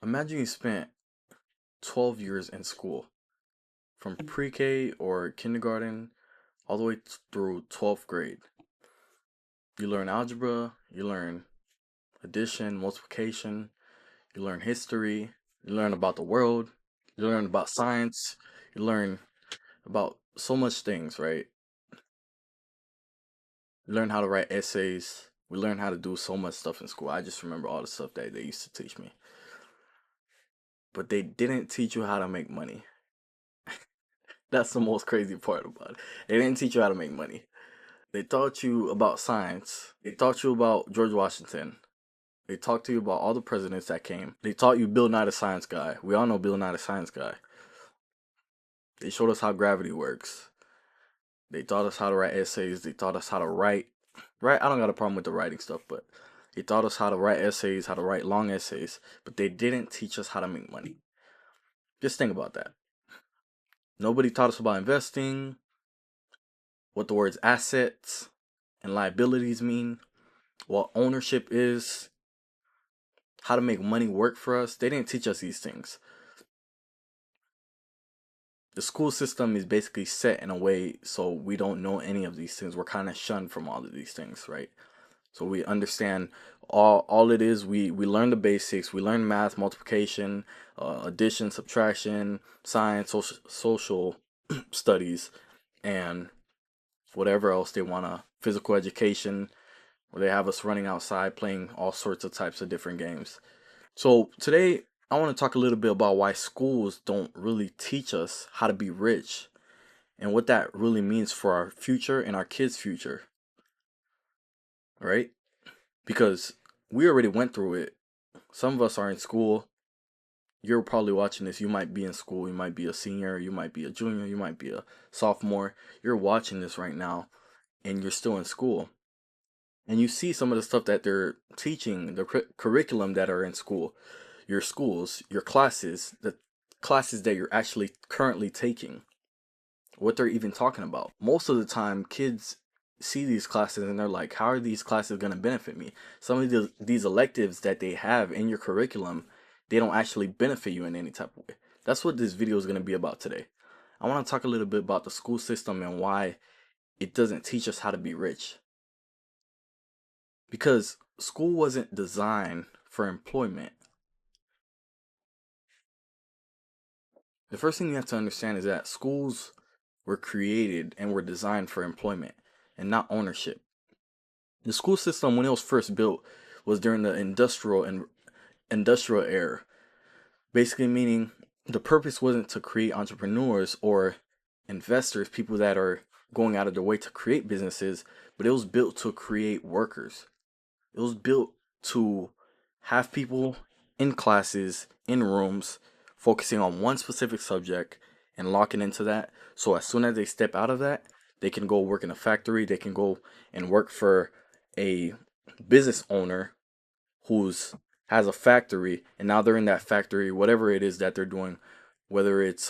Imagine you spent 12 years in school, from pre-K or kindergarten all the way through 12th grade. You learn algebra, you learn addition, multiplication, you learn history, you learn about the world, you learn about science, you learn about so much things, right? You learn how to write essays. We learn how to do so much stuff in school. I just remember all the stuff that they used to teach me. But they didn't teach you how to make money. That's the most crazy part about it. They didn't teach you how to make money. They taught you about science. They taught you about George Washington. They talked to you about all the presidents that came. They taught you Bill Nye the Science Guy. We all know Bill Nye the Science Guy. They showed us how gravity works. They taught us how to write essays. They taught us how to write. Right? I don't got a problem with the writing stuff, but they taught us how to write essays, how to write long essays, but they didn't teach us how to make money. Just think about that. Nobody taught us about investing, what the words assets and liabilities mean, what ownership is, how to make money work for us. They didn't teach us these things. The school system is basically set in a way so we don't know any of these things. We're kind of shunned from all of these things, right? So we understand all it is. We learn the basics. We learn math, multiplication, addition, subtraction, science, social studies, and whatever else they wanna. Physical education, where they have us running outside playing all sorts of types of different games. So today I want to talk a little bit about why schools don't really teach us how to be rich and what that really means for our future and our kids' future, right? Because we already went through it. Some of us are in school. You're probably watching this. You might be in school. You might be a senior. You might be a junior. You might be a sophomore. You're watching this right now and you're still in school. And you see some of the stuff that they're teaching, the curriculum that are in school, your schools, your classes, the classes that you're actually currently taking, what they're even talking about. Most of the time, kids see these classes and they're like, how are these classes going to benefit me? Some of these electives that they have in your curriculum, they don't actually benefit you in any type of way. That's what this video is going to be about today. I want to talk a little bit about the school system and why it doesn't teach us how to be rich. Because school wasn't designed for employment. The first thing you have to understand is that schools were created and were designed for employment and not ownership. The school system, when it was first built, was during the industrial era, basically meaning the purpose wasn't to create entrepreneurs or investors, people that are going out of their way to create businesses, but it was built to create workers. It was built to have people in classes, in rooms, focusing on one specific subject and locking into that. So as soon as they step out of that, they can go work in a factory. They can go and work for a business owner who's has a factory, and now they're in that factory, whatever it is that they're doing, whether it's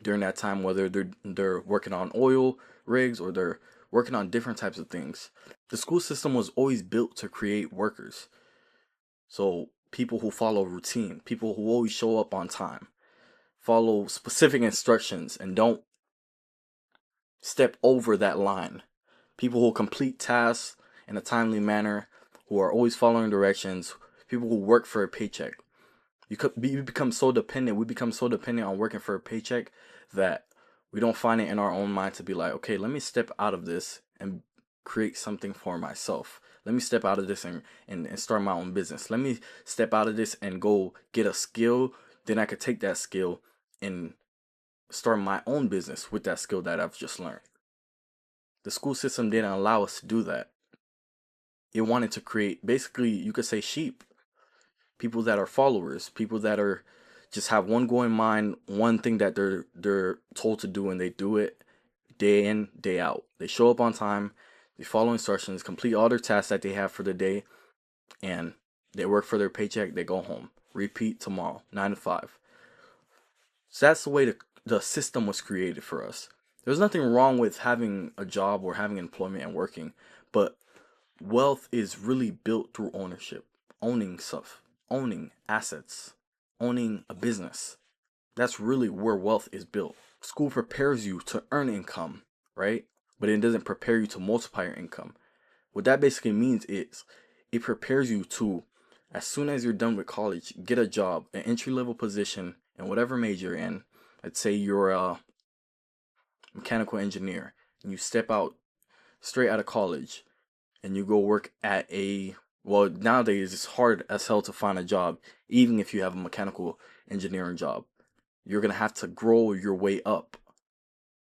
during that time, whether they're working on oil rigs or they're working on different types of things. The school system was always built to create workers. So people who follow routine, people who always show up on time, follow specific instructions and don't step over that line. People who complete tasks in a timely manner, who are always following directions, people who work for a paycheck. You become so dependent. We become so dependent on working for a paycheck that we don't find it in our own mind to be like, okay, let me step out of this and create something for myself. Let me step out of this and start my own business. Let me step out of this and go get a skill. Then I could take that skill and start my own business with that skill that I've just learned. The school system didn't allow us to do that. It wanted to create, basically, you could say sheep, people that are followers, people that are just have one goal in mind, one thing that they're told to do, and they do it day in, day out. They show up on time, they follow instructions, complete all their tasks that they have for the day, and they work for their paycheck, they go home. Repeat tomorrow, 9 to 5. So that's the way the system was created for us. There's nothing wrong with having a job or having employment and working, but wealth is really built through ownership, owning stuff. owning assets, owning a business. That's really where wealth is built. School prepares you to earn income, right? But it doesn't prepare you to multiply your income. What that basically means is it prepares you to, as soon as you're done with college, get a job, an entry level position in whatever major you're in. Let's say you're a mechanical engineer and you step out straight out of college and you go work at a, well, nowadays it's hard as hell to find a job, even if you have a mechanical engineering job. You're going to have to grow your way up.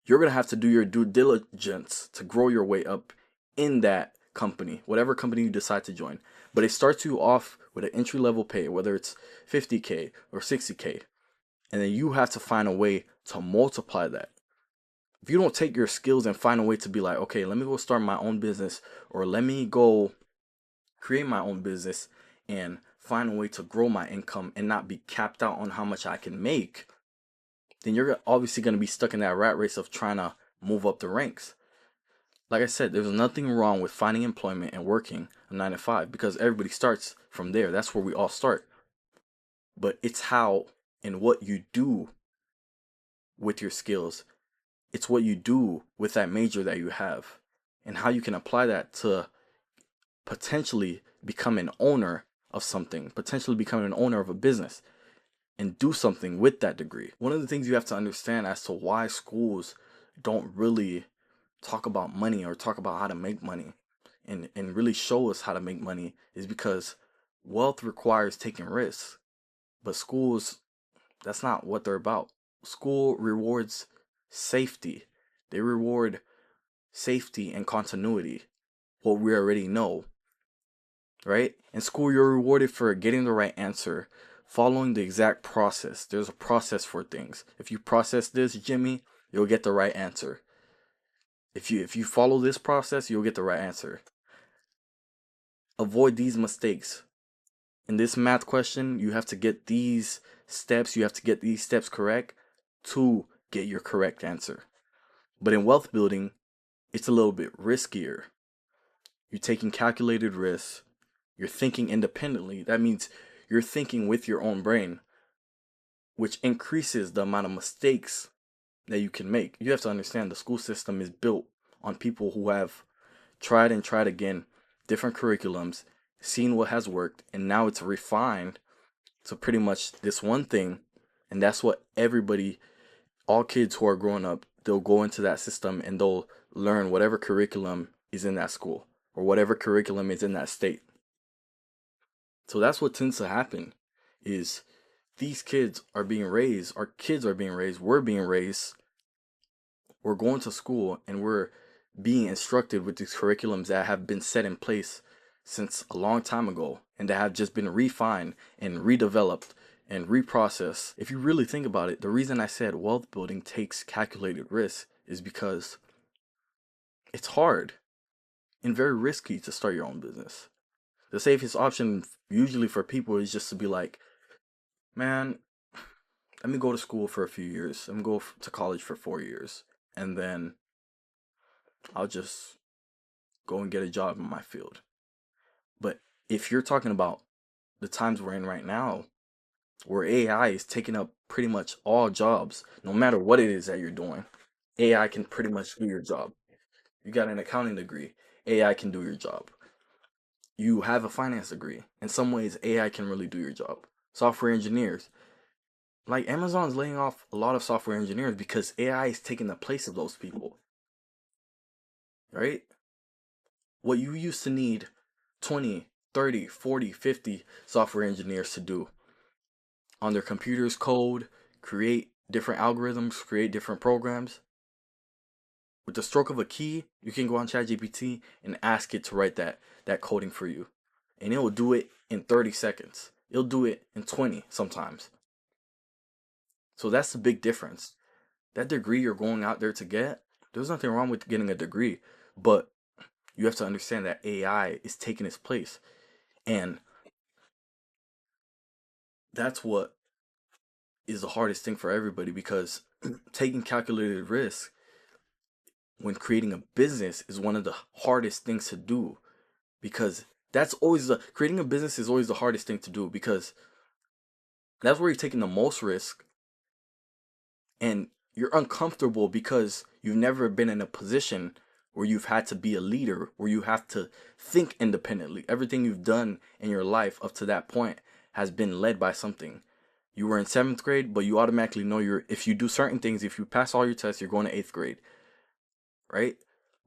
You're going to have to do your due diligence to grow your way up in that company, whatever company you decide to join. But it starts you off with an entry level pay, whether it's 50K or 60K. And then you have to find a way to multiply that. If you don't take your skills and find a way to be like, okay, let me go start my own business, or let me go create my own business and find a way to grow my income and not be capped out on how much I can make, then you're obviously going to be stuck in that rat race of trying to move up the ranks. Like I said, there's nothing wrong with finding employment and working a 9 to 5 because everybody starts from there. That's where we all start. But it's how and what you do with your skills. It's what you do with that major that you have and how you can apply that to potentially become an owner of something, potentially become an owner of a business and do something with that degree. One of the things you have to understand as to why schools don't really talk about money or talk about how to make money and really show us how to make money is because wealth requires taking risks. But schools, that's not what they're about. School rewards safety. They reward safety and continuity, what we already know, right? In school, you're rewarded for getting the right answer, following the exact process. There's a process for things. If you process this, Jimmy, you'll get the right answer. If you follow this process, you'll get the right answer. Avoid these mistakes. In this math question, you have to get these steps, correct to get your correct answer. But in wealth building, it's a little bit riskier. You're taking calculated risks. You're thinking independently. That means you're thinking with your own brain, which increases the amount of mistakes that you can make. You have to understand the school system is built on people who have tried and tried again different curriculums, seen what has worked, and now it's refined to pretty much this one thing. And that's what everybody, all kids who are growing up, they'll go into that system and they'll learn whatever curriculum is in that school or whatever curriculum is in that state. So that's what tends to happen is these kids are being raised, our kids are being raised, we're being raised, we're going to school and we're being instructed with these curriculums that have been set in place since a long time ago and that have just been refined and redeveloped and reprocessed. If you really think about it, the reason I said wealth building takes calculated risk is because it's hard and very risky to start your own business. The safest option usually for people is just to be like, man, let me go to school for a few years. Let me go to college for 4 years. And then I'll just go and get a job in my field. But if you're talking about the times we're in right now, where AI is taking up pretty much all jobs, no matter what it is that you're doing, AI can pretty much do your job. You got an accounting degree, AI can do your job. You have a finance degree. In some ways, AI can really do your job. Software engineers. Like Amazon's laying off a lot of software engineers because AI is taking the place of those people. Right? What you used to need 20, 30, 40, 50 software engineers to do on their computers, code, create different algorithms, create different programs. With the stroke of a key, you can go on ChatGPT and ask it to write that coding for you. And it will do it in 30 seconds. It'll do it in 20 sometimes. So that's the big difference. That degree you're going out there to get, there's nothing wrong with getting a degree, but you have to understand that AI is taking its place. And that's what is the hardest thing for everybody because taking calculated risk when creating a business is one of the hardest things to do because That's always the creating a business is always the hardest thing to do because that's where you're taking the most risk, and you're uncomfortable because you've never been in a position where you've had to be a leader, where you have to think independently. Everything you've done in your life up to that point has been led by something. You were in seventh grade, but you automatically know if you do certain things, if you pass all your tests, you're going to eighth grade, right?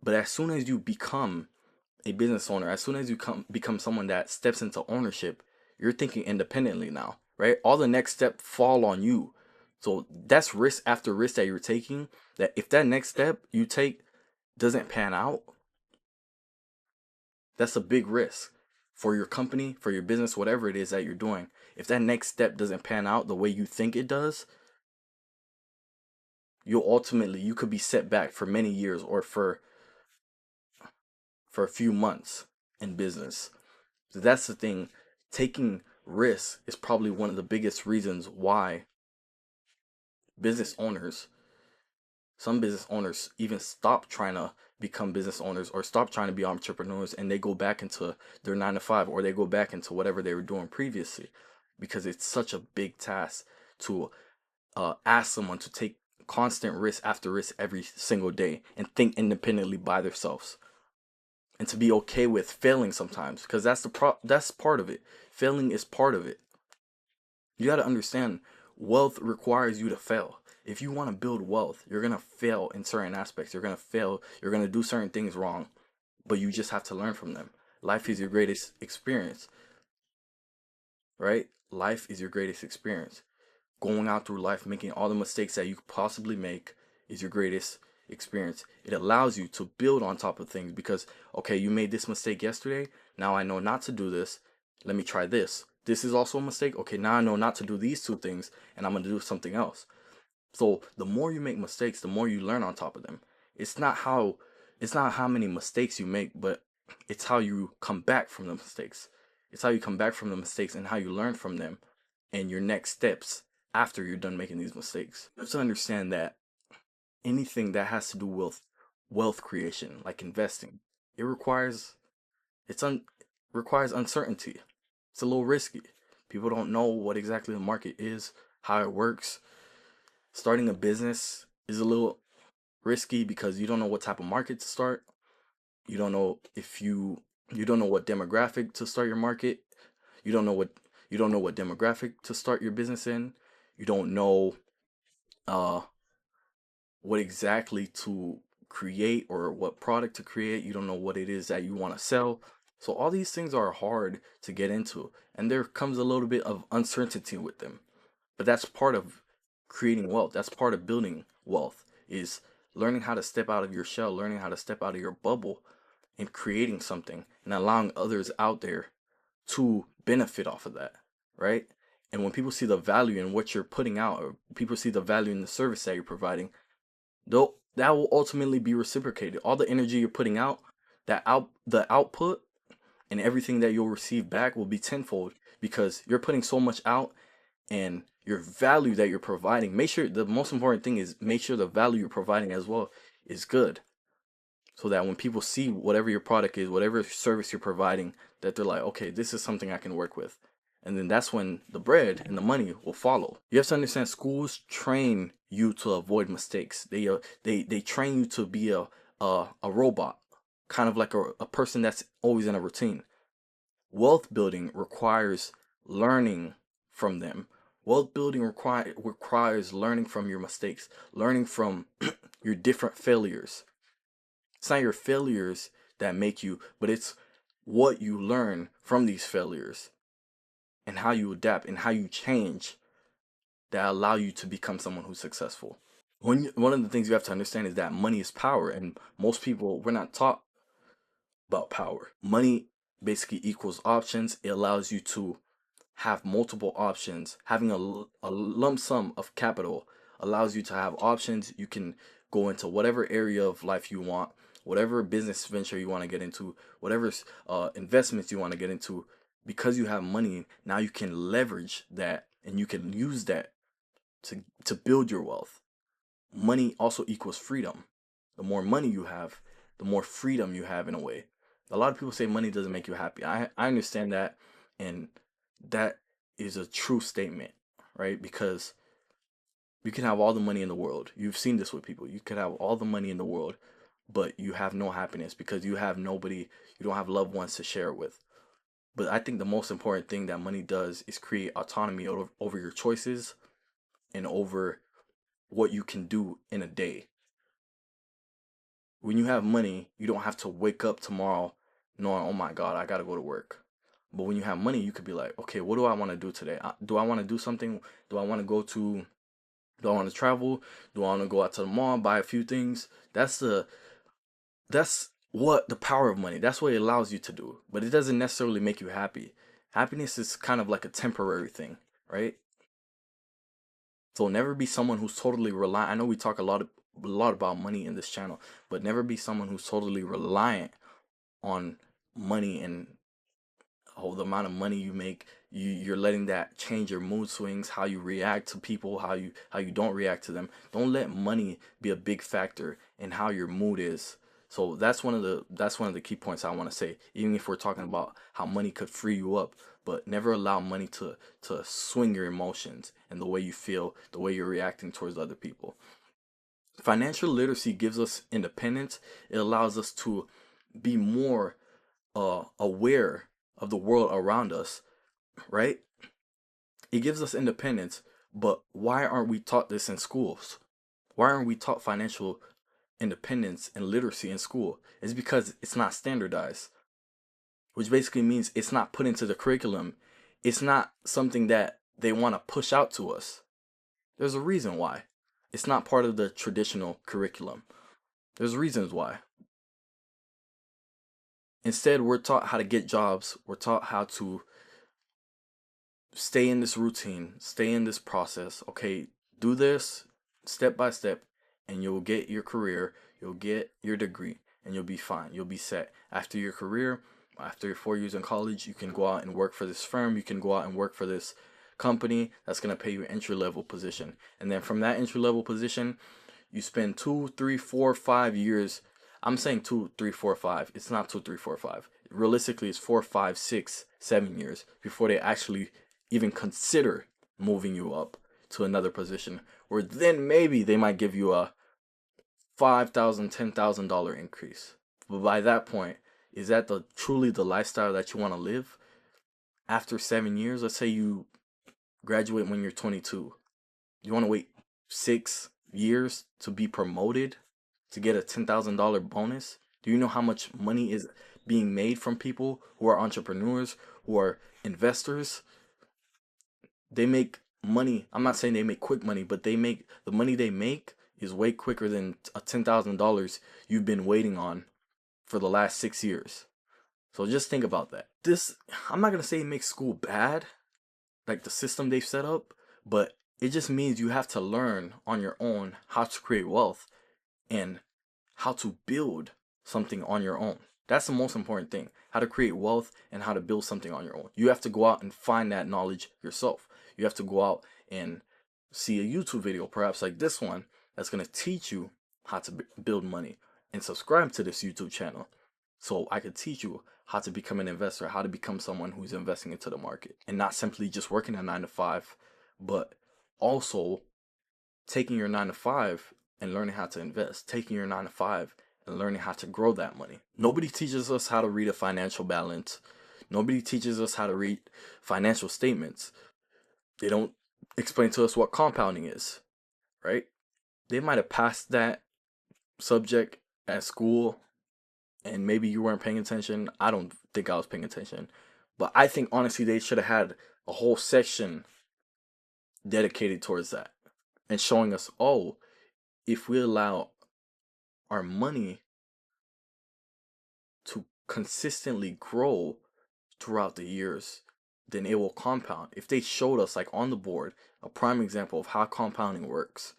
But as soon as you become a business owner, as soon as you become someone that steps into ownership, you're thinking independently now, right? All the next step fall on you. So that's risk after risk that you're taking. That if that next step you take doesn't pan out, that's a big risk for your company, for your business, whatever it is that you're doing. If that next step doesn't pan out the way you think it does, you could be set back for many years or for a few months in business. So that's the thing. Taking risks is probably one of the biggest reasons why business owners, some business owners even stop trying to become business owners or stop trying to be entrepreneurs, and they go back into their 9 to 5, or they go back into whatever they were doing previously, because it's such a big task to ask someone to take constant risk after risk every single day and think independently by themselves, and to be okay with failing sometimes, because that's part of it. Failing is part of it. You got to understand, wealth requires you to fail. If you want to build wealth, you're going to fail in certain aspects. You're going to fail. You're going to do certain things wrong, but you just have to learn from them. Life is your greatest experience, right? Life is your greatest experience. Going out through life, making all the mistakes that you could possibly make is your greatest experience. It allows you to build on top of things because, okay, you made this mistake yesterday. Now I know not to do this. Let me try this. This is also a mistake. Okay, now I know not to do these two things, and I'm going to do something else. So the more you make mistakes, the more you learn on top of them. It's not how it's not how many mistakes you make, but it's how you come back from the mistakes. It's how you come back from the mistakes and how you learn from them and your next steps after you're done making these mistakes. You have to understand that anything that has to do with wealth creation, like investing, it requires uncertainty. It's a little risky. People don't know what exactly the market is, how it works. Starting a business is a little risky because you don't know what type of market to start. You don't know if you don't know what demographic to start your market. You don't know what you don't know what demographic to start your business in. You don't know uh what exactly to create or what product to create. You don't know what it is that you want to sell. So all these things are hard to get into, and there comes a little bit of uncertainty with them. But that's part of creating wealth. That's part of building wealth, is learning how to step out of your shell, learning how to step out of your bubble and creating something and allowing others out there to benefit off of that, right? And when people see the value in what you're putting out, or people see the value in the service that you're providing, though that will ultimately be reciprocated. All the energy you're putting out, the output and everything that you'll receive back will be tenfold, because you're putting so much out, and your value that you're providing, make sure the most important thing is make sure the value you're providing as well is good, so that when people see whatever your product is, whatever service you're providing, that they're like, okay, this is something I can work with. And then that's when the bread and the money will follow. You have to understand, schools train you to avoid mistakes. They train you to be a robot, kind of like a person that's always in a routine. Wealth building requires learning from them. Wealth building requires learning from your mistakes, learning from your different failures. It's not your failures that make you, but it's what you learn from these failures and how you adapt and how you change that allow you to become someone who's successful. One of the things you have to understand is that money is power, and most people, we're not taught about power. Money basically equals options. It allows you to have multiple options. Having a lump sum of capital allows you to have options. You can go into whatever area of life you want, whatever business venture you want to get into, whatever investments you want to get into. Because you have money, now you can leverage that and you can use that to build your wealth. Money also equals freedom. The more money you have, the more freedom you have in a way. A lot of people say money doesn't make you happy. I understand that, and that is a true statement, right? Because you can have all the money in the world. You've seen this with people. You could have all the money in the world, but you have no happiness because you have nobody, you don't have loved ones to share it with. But I think the most important thing that money does is create autonomy over your choices and over what you can do in a day. When you have money, you don't have to wake up tomorrow knowing, oh my God, I gotta go to work. But when you have money, you could be like, okay, what do I want to do today? Do I want to do something? Do I want to go to, do I want to travel? Do I want to go out to the mall, buy a few things? That's what the power of money, that's what it allows you to do. But it doesn't necessarily make you happy. Happiness is kind of like a temporary thing, right? So never be someone who's totally reliant. I know we talk a lot about money in this channel, but never be someone who's totally reliant on money and the amount of money you make. You're letting that change your mood swings, how you react to people, how you don't react to them. Don't let money be a big factor in how your mood is. So that's one of the key points I want to say. Even if we're talking about how money could free you up, but never allow money to swing your emotions and the way you feel, the way you're reacting towards other people. Financial literacy gives us independence. It allows us to be more aware of the world around us, right? It gives us independence, but why aren't we taught this in schools? Why aren't we taught financial independence and literacy in school? It's because it's not standardized, which basically means it's not put into the curriculum. It's not something that they want to push out to us. There's a reason why. It's not part of the traditional curriculum. There's reasons why. Instead, we're taught how to get jobs. We're taught how to stay in this routine, stay in this process. Okay, do this step by step, and you'll get your career, you'll get your degree, and you'll be fine. You'll be set. After your career, after your 4 years in college, you can go out and work for this firm, you can go out and work for this company that's going to pay you an entry level position. And then from that entry level position, you spend 2, 3, 4, 5 years. I'm saying 2, 3, 4, 5. It's not 2, 3, 4, 5. Realistically, it's 4, 5, 6, 7 years before they actually even consider moving you up to another position, where then maybe they might give you a $5,000, $10,000 increase. But by that point, is that truly the lifestyle that you want to live? After 7 years, let's say you graduate when you're 22. You want to wait 6 years to be promoted to get a $10,000 bonus? Do you know how much money is being made from people who are entrepreneurs, who are investors? They make money. I'm not saying they make quick money, but the money they make is way quicker than a $10,000 you've been waiting on for the last 6 years. So just think about that. I'm not gonna say it makes school bad, like the system they've set up, but it just means you have to learn on your own how to create wealth and how to build something on your own. That's the most important thing. How to create wealth and how to build something on your own. You have to go out and find that knowledge yourself. You have to go out and see a YouTube video, perhaps like this one, that's going to teach you how to build money, and subscribe to this YouTube channel so I could teach you how to become an investor, how to become someone who's investing into the market and not simply just working a 9 to 5, but also taking your 9 to 5 and learning how to invest, taking your 9 to 5 and learning how to grow that money. Nobody teaches us how to read a financial balance. Nobody teaches us how to read financial statements. They don't explain to us what compounding is, right? They might have passed that subject at school and maybe you weren't paying attention. I don't think I was paying attention. But I think honestly they should have had a whole section dedicated towards that and showing us, oh, if we allow our money to consistently grow throughout the years, then it will compound. If they showed us, like on the board, a prime example of how compounding works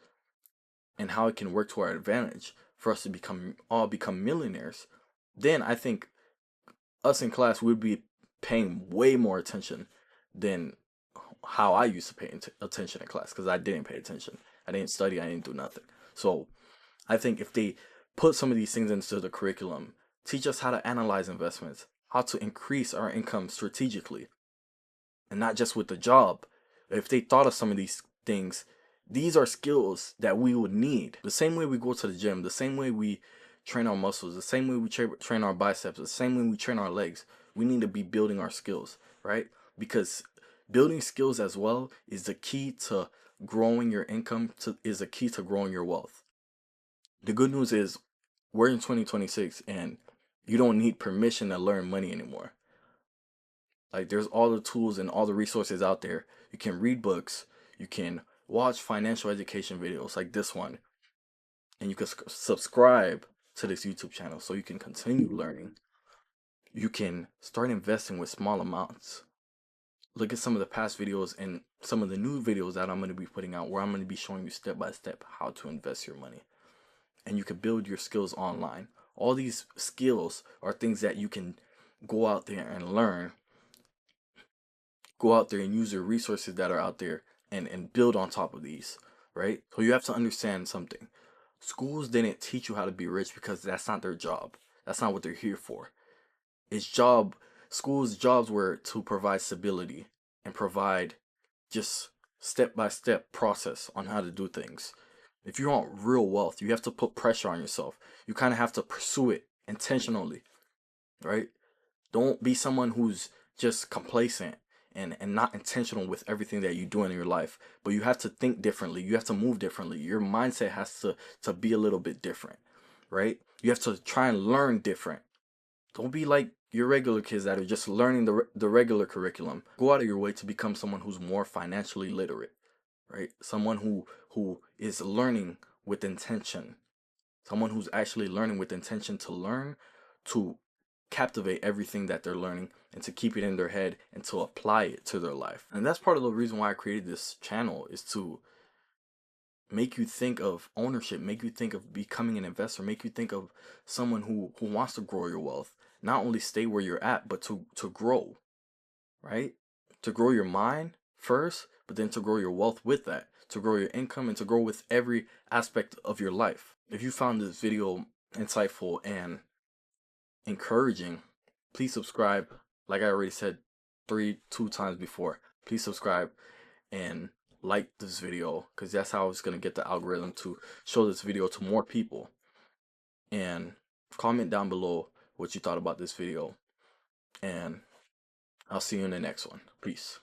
and how it can work to our advantage for us to become millionaires, then I think us in class would be paying way more attention than how I used to pay attention in class, because I didn't pay attention. I didn't study. I didn't do nothing. So I think if they put some of these things into the curriculum, teach us how to analyze investments, how to increase our income strategically, and not just with the job. If they thought of some of these things, these are skills that we would need. The same way we go to the gym, the same way we train our muscles, the same way we train our biceps, the same way we train our legs, we need to be building our skills, right? Because building skills as well is the key to growing your income, is the key to growing your wealth. The good news is we're in 2026 and you don't need permission to learn money anymore. Like there's all the tools and all the resources out there. You can read books, you can watch financial education videos like this one, and you can subscribe to this YouTube channel so you can continue learning. You can start investing with small amounts. Look at some of the past videos and some of the new videos that I'm going to be putting out where I'm going to be showing you step by step how to invest your money. And you can build your skills online. All these skills are things that you can go out there and learn, go out there and use your resources that are out there and build on top of these, right? So you have to understand something. Schools didn't teach you how to be rich because that's not their job. That's not what they're here for. It's job schools' jobs were to provide stability and provide just step by step process on how to do things. If you want real wealth, you have to put pressure on yourself. You kind of have to pursue it intentionally, right? Don't be someone who's just complacent and not intentional with everything that you do in your life. But you have to think differently. You have to move differently. Your mindset has to be a little bit different, right? You have to try and learn different. Don't be like your regular kids that are just learning the regular curriculum. Go out of your way to become someone who's more financially literate, right? Someone who is learning with intention. Someone who's actually learning with intention to learn, to captivate everything that they're learning and to keep it in their head and to apply it to their life. And that's part of the reason why I created this channel, is to make you think of ownership, make you think of becoming an investor, make you think of someone who wants to grow your wealth, not only stay where you're at, but to grow, right? To grow your mind first, but then to grow your wealth with that, to grow your income and to grow with every aspect of your life. If you found this video insightful and encouraging, please subscribe. Like I already said two times before, please subscribe and like this video, because that's how it's going to get the algorithm to show this video to more people. And comment down below what you thought about this video, and I'll see you in the next one. Peace.